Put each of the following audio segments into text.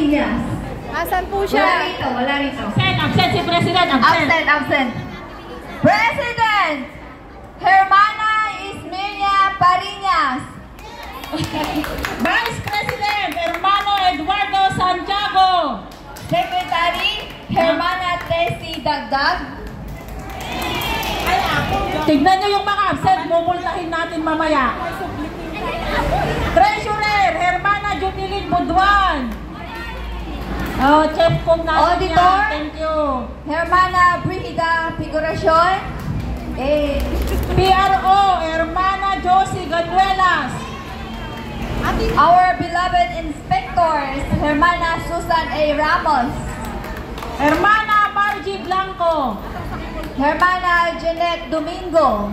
Parinas. Asan po siya? Wala rito. Absent si President. Absent. President Hermana Ismelia Parinas. Vice President Hermano Eduardo Santiago. Secretary Hermana Tessie Dagdag. Tignan nyo yung mga absent, mumultahin natin mamaya. Treasurer Hermana Jutilin Buduan. Chef kong natin Auditor yan. Thank you. Hermana Brigida Figuracion. PRO Hermana Josie Ganuelas. Our beloved inspectors, Hermana Susan A. Ramos. Hermana Margie Blanco. Hermana Jeanette Domingo.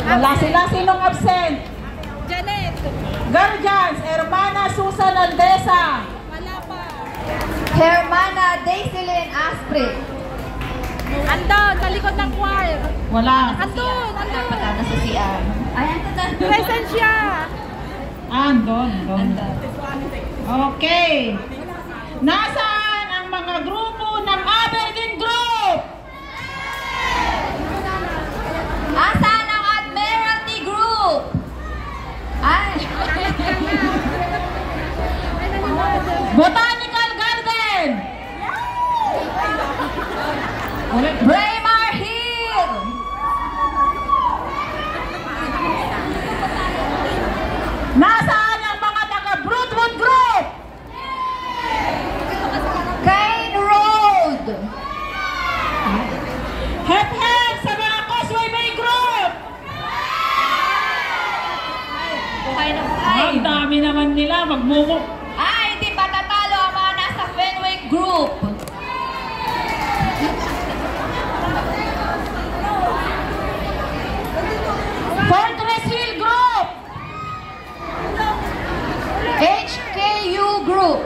Wala sila. Sinong absent? Janet. Guardians Hermana Susan Aldesa. Wala pa. Hermana Daisilyn Asprit. Andon, talikod ng choir. Wala. Andon. Nasa CR. Ay, Present siya. Andon. Okay. Nasaan ang mga grupo ng Aberdeen Group? Asan ang Admiralty Group? Ay. Botanical Garden. Braemar Hill. Nasaan ang mga taga Broadwood Group? Kane Road. Hep sa mga Causeway Bay Group. Buhay na buhay. Ang dami naman nila. Magmumo. Ay, hindi patatalo ang mga nasa Fenwick Group. Fortress Hill Group. HKU Group.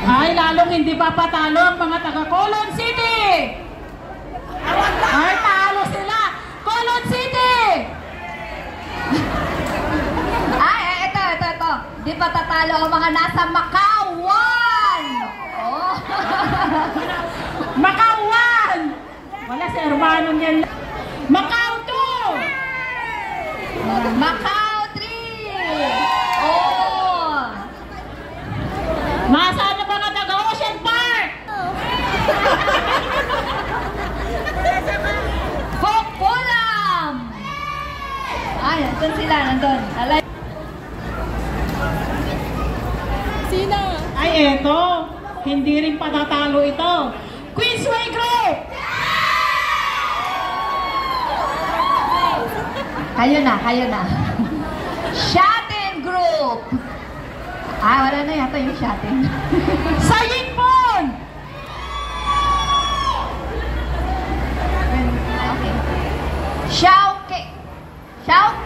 Ay, lalong hindi pa patalo ang mga taga Colon City. Ay, talo sila. Colon City. Ay, ito. Di patatalo ang mga nasa Macau 1. Oh. Macau 1. Wala si hermano niyan. Macau 2. Macau 3. Oh. Nasaan na mga taga Ocean Park? Fokpolam. Ay, nandun sila, nandun. Alay. Sino? Ay, eto. Hindi rin patatalo ito. Queensway Group. Kayo na. Shatin Group. Ah, wala na yata yung Shatin. Saying Pon. Okay. Xiao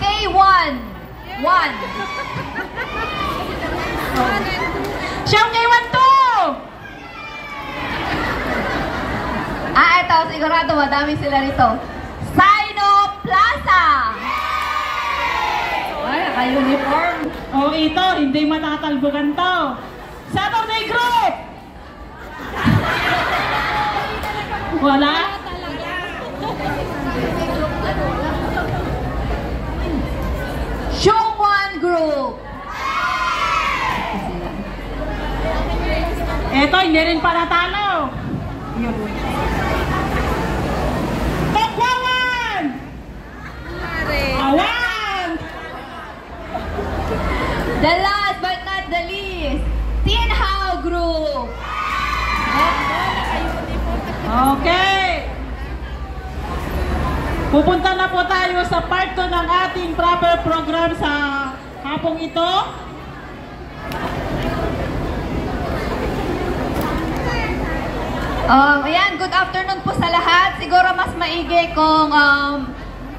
K1. Siyang K1 2. Ah, ito. Sigurado madami sila rito. Sino Plaza. Ay, naka-uniform. O ito, hindi matatalbugan to. Saturday Group. Wala? Shungwan Group. Eto, hindi rin patatalo. Tokwawan. Awan. The last but not the least, Tinhao Group. Okay. Pupunta na po tayo sa part 2 ng ating proper program sa hapong ito. Ayan, good afternoon po sa lahat. Siguro mas maigi kung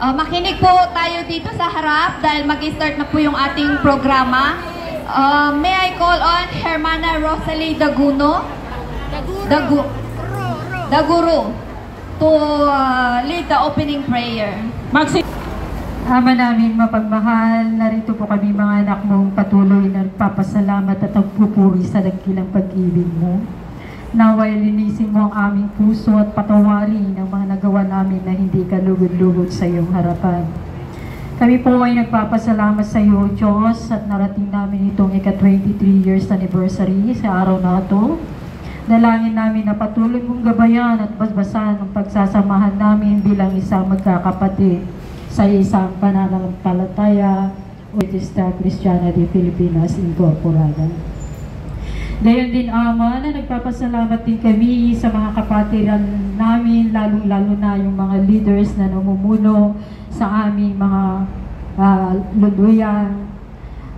makinig po tayo dito sa harap dahil mag-start na po yung ating programa. May I call on Hermana Rosalie Daguro to lead the opening prayer. Ama namin mapagmahal, narito po kami mga anak mong patuloy na nagpapasalamat at nagpupuri sa dakilang pag-ibig mo. Naway linisin mo ang aming puso at patawarin ang mga nagawa namin na hindi kalugod-lugod sa iyong harapan. Kami po ay nagpapasalamat sa iyo, Diyos, at narating namin itong ika-23 years anniversary sa araw na ito. Dalangin namin na patuloy mong gabayan at basbasan ang pagsasamahan namin bilang isang magkakapatid sa isang pananampalataya Bautista Christianity Filipinas Incorporated. Gayon din, Ama, na nagpapasalamat din kami sa mga kapatiran namin, lalong-lalo na yung mga leaders na namumuno sa aming mga luluyan.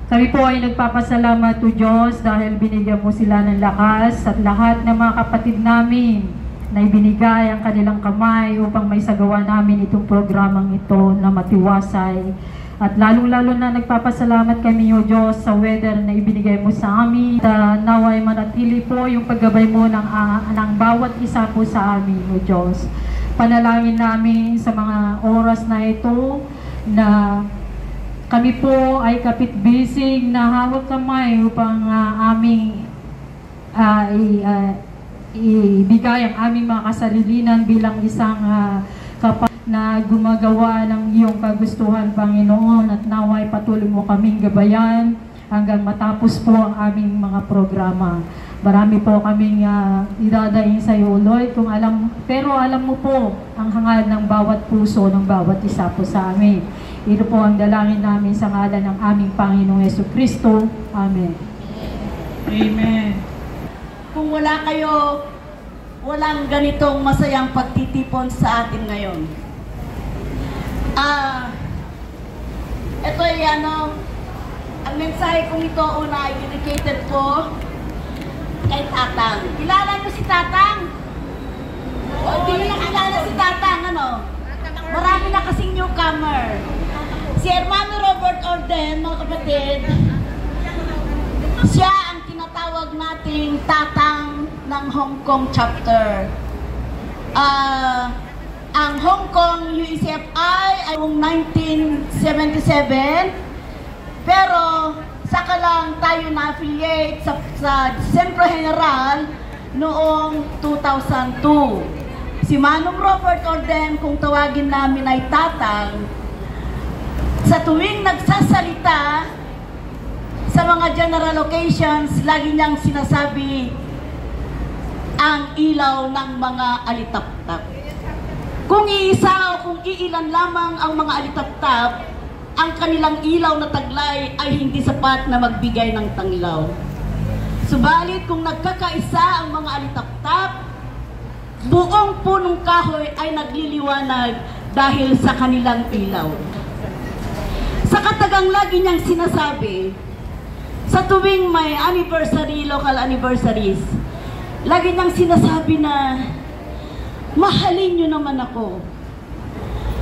Kami po ay nagpapasalamat to Diyos dahil binigyan mo sila ng lakas at lahat ng mga kapatid namin na ibinigay ang kanilang kamay upang may sagawa namin itong programang ito na matiwasay. At lalong-lalo na nagpapasalamat kami, O Diyos, sa weather na ibinigay mo sa amin. Naway manatili po yung paggabay mo ng bawat isa po sa amin, O Diyos. Panalangin namin sa mga oras na ito na kami po ay kapit-bisig na hawak kamay upang aming ibigay ang aming mga kasarilinan bilang isang na gumagawa ng iyong kagustuhan, Panginoon, at naway patuloy mo kaming gabayan hanggang matapos po ang aming mga programa. Marami po kaming idadaing sa iyo, Lord, pero alam mo po ang hangad ng bawat puso ng bawat isa po sa amin. Ito po ang dalangin namin sa ngalan ng aming Panginoong Jesucristo. Amen. Amen. Kung wala kayo, walang ganitong masayang pagtitipon sa atin ngayon. Ito ay ang mensahe kong ito una ay dedicated po kay Tatang. Kilala niyo si Tatang? O hindi niyo nakilala si Tatang, Marami na kasing newcomer. Si Hermano Robert Orden, mga kapatid, siya ang tinatawag nating Tatang ng Hong Kong chapter. Ang Hong Kong UECFI ay noong 1977, pero saka lang tayo na-affiliate sa Sentro General noong 2002. Si Manong Robert Orden, kung tawagin namin ay Tatang, sa tuwing nagsasalita sa mga general occasions, lagi niyang sinasabi ang ilaw ng mga alitaptap. Kung iisa o kung iilan lamang ang mga alitaptap, ang kanilang ilaw na taglay ay hindi sapat na magbigay ng tanglaw. Subalit kung nagkakaisa ang mga alitaptap, buong punong kahoy ay nagliliwanag dahil sa kanilang ilaw. Sa katagang lagi niyang sinasabi, sa tuwing may anniversary, local anniversaries, lagi niyang sinasabi na, mahalin niyo naman ako.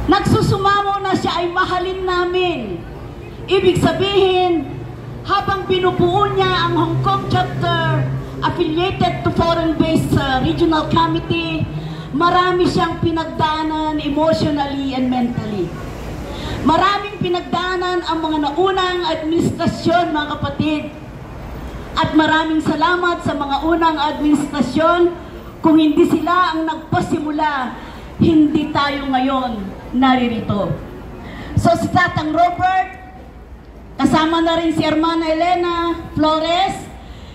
Nagsusumamo na siya ay mahalin namin. Ibig sabihin, habang binubuo niya ang Hong Kong chapter affiliated to foreign-based regional committee, marami siyang pinagdaanan emotionally and mentally. Maraming pinagdaanan ang mga naunang administrasyon, mga kapatid. At maraming salamat sa mga unang administrasyon. Kung hindi sila ang nagpasimula, hindi tayo ngayon naririto. So si Tatang Robert, kasama na rin si Hermana Elena Flores,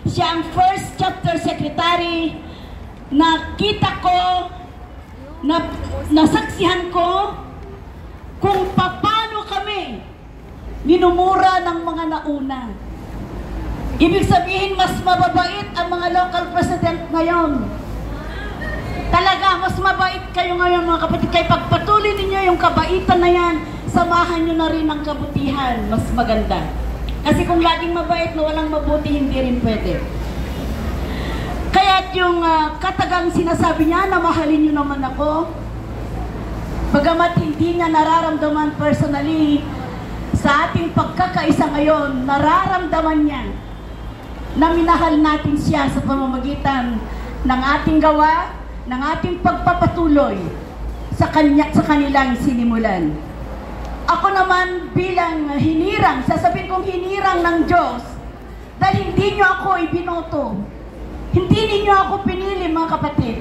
siya ang first chapter secretary na kita ko, nasaksihan ko kung paano kami minumura ng mga nauna. Ibig sabihin, mas mababait ang mga local president ngayon. Talaga, mas mabait kayo ngayon, mga kapatid. Kaya pagpatuloy ninyo yung kabaitan na yan, samahan nyo na rin ang kabutihan. Mas maganda. Kasi kung laging mabait na walang mabuti, hindi rin pwede. Kaya yung katagang sinasabi niya na mahalin nyo naman ako, bagamat hindi niya nararamdaman personally, sa ating pagkakaisa ngayon, nararamdaman niya na minahal natin siya sa pamamagitan ng ating gawa, ng ating pagpapatuloy sa kanilang sinimulan. Ako naman bilang hinirang, sasabihin kong hinirang ng Diyos, dahil hindi nyo ako ibinoto. Hindi ninyo ako pinili, mga kapatid.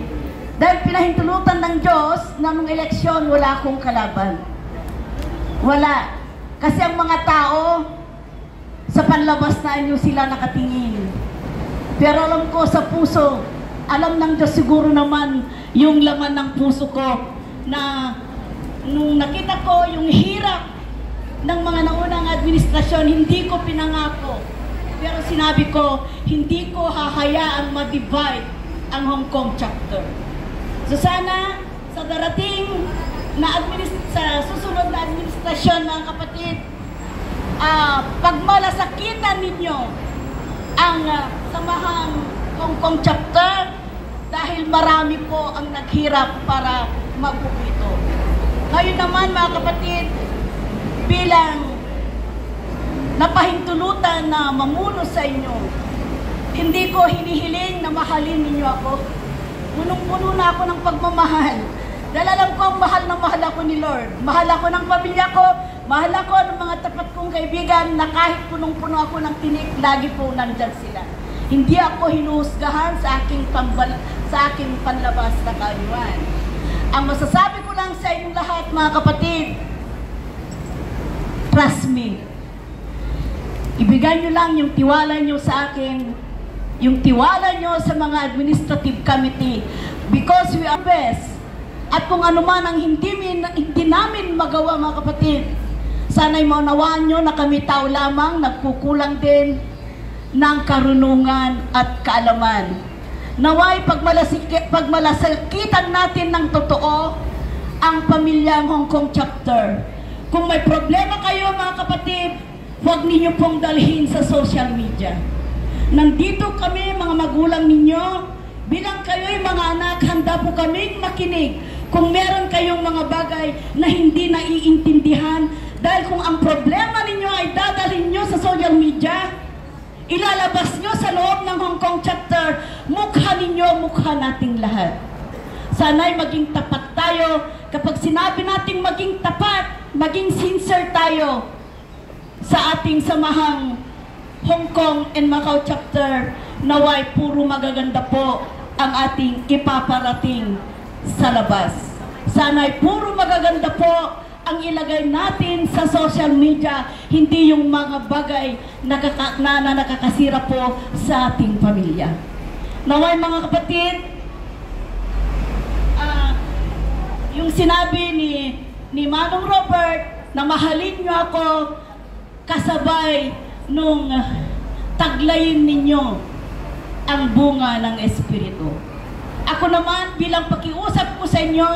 Dahil pinahintulutan ng Diyos na nung eleksyon, wala akong kalaban. Wala. Kasi ang mga tao, sa panlabas na inyo sila nakatingin. Pero alam ko sa puso, alam ng Diyos siguro naman yung laman ng puso ko na nung nakita ko yung hirap ng mga naunang administrasyon, hindi ko pinangako. Pero sinabi ko, hindi ko hahayaang ma-divide ang Hong Kong chapter. So sana, sa darating na sa susunod na administrasyon, mga kapatid, pagmalasakitan ninyo ang samahang Hong Kong chapter dahil marami po ang naghirap para mabuo ito. Ngayon naman, mga kapatid, bilang napahintulutan na mamuno sa inyo, hindi ko hinihiling na mahalin ninyo ako. Punong-puno na ako ng pagmamahal. Dahil alam ko ang mahal na mahal ako ni Lord. Mahal ako ng pamilya ko, mahal ako ng mga tapat kong kaibigan na kahit punong-puno ako ng tinik, lagi po nandyan sila. Hindi ako hinuhusgahan sa aking panlabas na kaanyuan. Ang masasabi ko lang sa inyong lahat, mga kapatid, trust me. Ibigay nyo lang yung tiwala nyo sa akin, yung tiwala nyo sa mga administrative committee, because we are best. At kung ano man ang hindi namin magawa, mga kapatid, sana'y maunawaan nyo na kami tao lamang, nagkukulang din ng karunungan at kaalaman. Naway pagmalasakitan natin ng totoo ang pamilyang Hong Kong chapter. Kung may problema kayo, mga kapatid, huwag ninyo pong dalhin sa social media. Nandito kami, mga magulang ninyo, bilang kayo'y mga anak, handa po kaming makinig. Kung meron kayong mga bagay na hindi naiintindihan, dahil kung ang problema ninyo ay dadalhin nyo sa social media, ilalabas nyo sa loob ng Hong Kong chapter, mukha ninyo, mukha nating lahat. Sana'y maging tapat tayo. Kapag sinabi nating maging tapat, maging sincere tayo sa ating samahang Hong Kong and Macau chapter, naway puro magaganda po ang ating ipaparating sa labas. Sana'y puro magaganda po ang ilagay natin sa social media, hindi yung mga bagay na nakakasira po sa ating pamilya. Naway, mga kapatid, yung sinabi ni Manong Robert na mahalin nyo ako kasabay nung taglayin ninyo ang bunga ng Espiritu. Ako naman, bilang pakiusap ko sa inyo,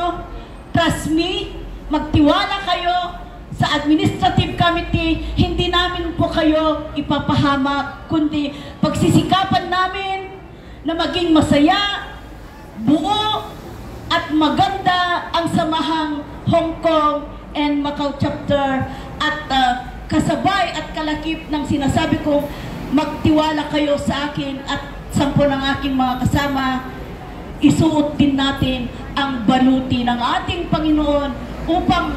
trust me, magtiwala kayo sa administrative committee, hindi namin po kayo ipapahamak, kundi pagsisikapan namin na maging masaya, buo, at maganda ang samahang Hong Kong and Macau chapter at kasabay at kalakip ng sinasabi kong magtiwala kayo sa akin at 10 ng aking mga kasama, isuot din natin ang baluti ng ating Panginoon upang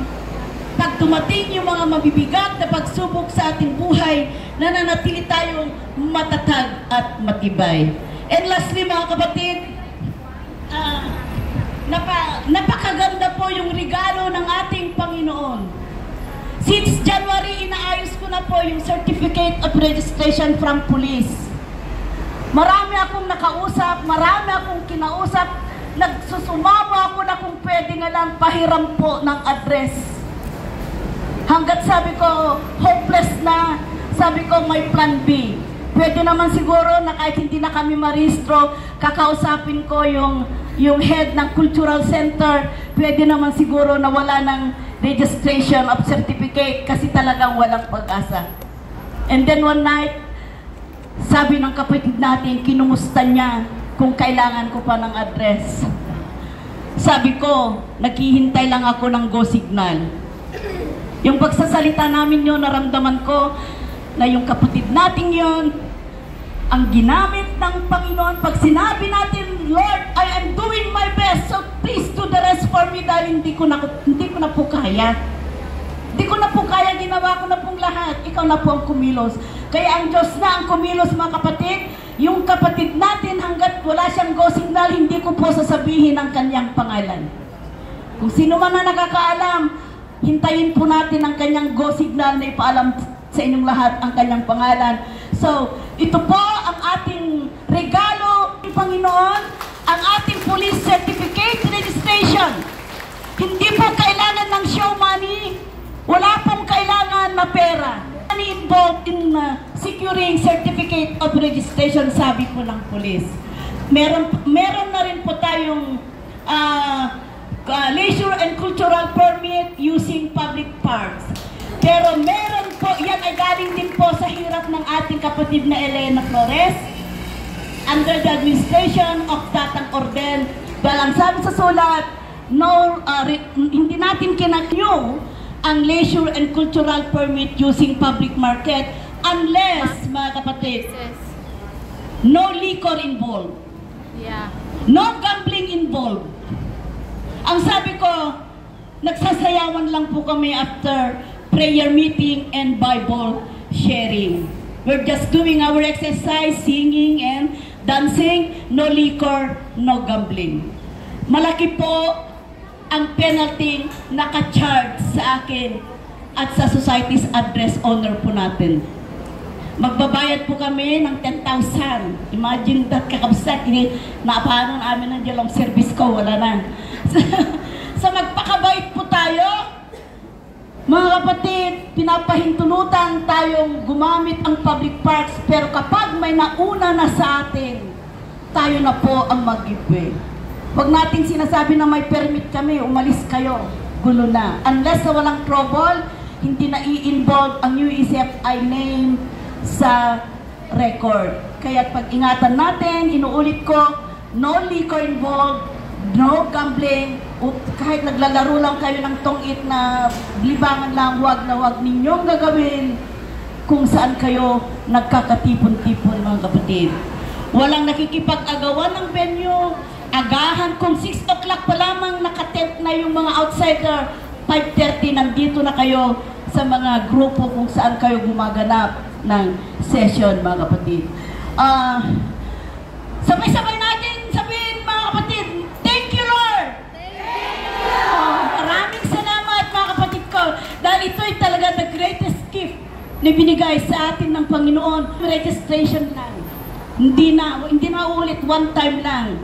pag dumating yung mga mabibigat na pagsubok sa ating buhay, nananatili tayong matatag at matibay. And lastly, mga kapatid, napakaganda po yung regalo ng ating Panginoon. Since January, inaayos ko na po yung Certificate of Registration from Police. Marami akong nakausap, marami akong kinausap, nagsusumama ako na kung pwede nga lang pahiram po ng address. Hanggat sabi ko, hopeless na, sabi ko may plan B. Pwede naman siguro na kahit hindi na kami marehistro, kakausapin ko yung head ng Cultural Center, pwede naman siguro na wala ng registration of certificate kasi talagang walang pag-asa. And then one night, sabi ng kapatid natin, kinumusta niya kung kailangan ko pa ng address. Sabi ko, naghihintay lang ako ng go signal. Yung pagsasalita namin yun, naramdaman ko na yung kapatid natin yun, ang ginamit ng Panginoon. Pag sinabi natin, Lord, I am doing my best, so please do the rest for me dahil hindi ko na po kaya. Di ko na po kaya, ginawa ko na pong lahat. Ikaw na po ang kumilos. Kaya ang Diyos na ang kumilos, mga kapatid. Yung kapatid natin, hanggat wala siyang go signal, hindi ko po sasabihin ang kanyang pangalan. Kung sino man na nakakaalam, hintayin po natin ang kanyang go signal na ipaalam sa inyong lahat ang kanyang pangalan. So, ito po ang ating regalo ng Panginoon, ang ating police certificate registration. Hindi po kailangan ng show money. Wala pong kailangan na pera. Involved in securing certificate of registration, sabi po ng police. Meron na rin po tayong leisure and cultural permit using public parks. Pero meron po, yan ay galing din po sa hirap ng ating kapatid na Elena Flores under the administration of Tatang Orden. Dahil ang sabi sa sulat, hindi natin kinakyu ang leisure and cultural permit using public market unless, mga kapatid, no liquor involved. Yeah. No gambling involved. Ang sabi ko, nagsasayawan lang po kami after prayer meeting and Bible sharing. We're just doing our exercise, singing and dancing, no liquor, no gambling. Malaki po ang penalty naka-charge sa akin at sa society's address owner po natin. Magbabayad po kami ng 10,000. Imagine that, kakabsat, naapahanan namin ng jalong service ko, wala na. So magpakabait po tayo. Mga kapatid, pinapahintulutan tayong gumamit ang public parks, pero kapag may nauna na sa atin, tayo na po ang mag-giveaway. Huwag natin sinasabi na may permit kami, umalis kayo, gulo na. Unless na walang trouble, hindi na i-involve ang UECFI name sa record. Kaya pag-ingatan natin, inuulit ko, no liquor involved, no gambling, kahit naglalaro lang kayo ng tong-it na libangan lang, huwag na huwag ninyong gagawin kung saan kayo nagkakatipon-tipon, mga kapatid. Walang nakikipag-agawan ng venue, agahan kung 6 o'clock pa lamang nakatent na yung mga outsider, 5:30 nandito na kayo sa mga grupo kung saan kayo gumaganap ng session, mga kapatid. Sabay-sabay natin sabihin, mga kapatid, thank you, Lord! Thank you! Maraming salamat, mga kapatid ko, dahil ito ay talaga the greatest gift na binigay sa atin ng Panginoon. Registration lang. Hindi na ulit, one time lang.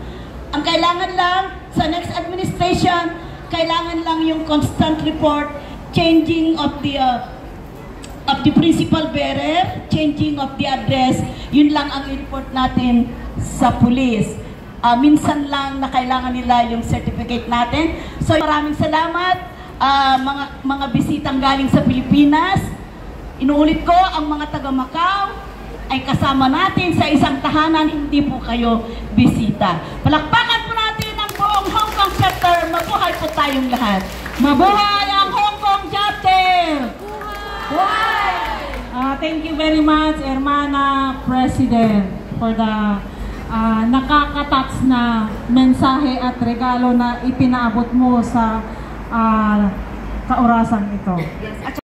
Ang kailangan lang sa next administration, kailangan lang yung constant report, changing of the principal bearer, changing of the address, yun lang ang i-report natin sa police. Minsan lang na kailangan nila yung certificate natin. So maraming salamat, mga bisitang galing sa Pilipinas. Inuulit ko, ang mga taga Macau ay kasama natin sa isang tahanan, hindi po kayo bisita. Palakpakan po natin ang buong Hong Kong chapter. Mabuhay po tayong lahat. Mabuhay ang Hong Kong chapter! Buhay! Thank you very much, Hermana President, for the nakakatats na mensahe at regalo na ipinaabot mo sa kaorasang ito.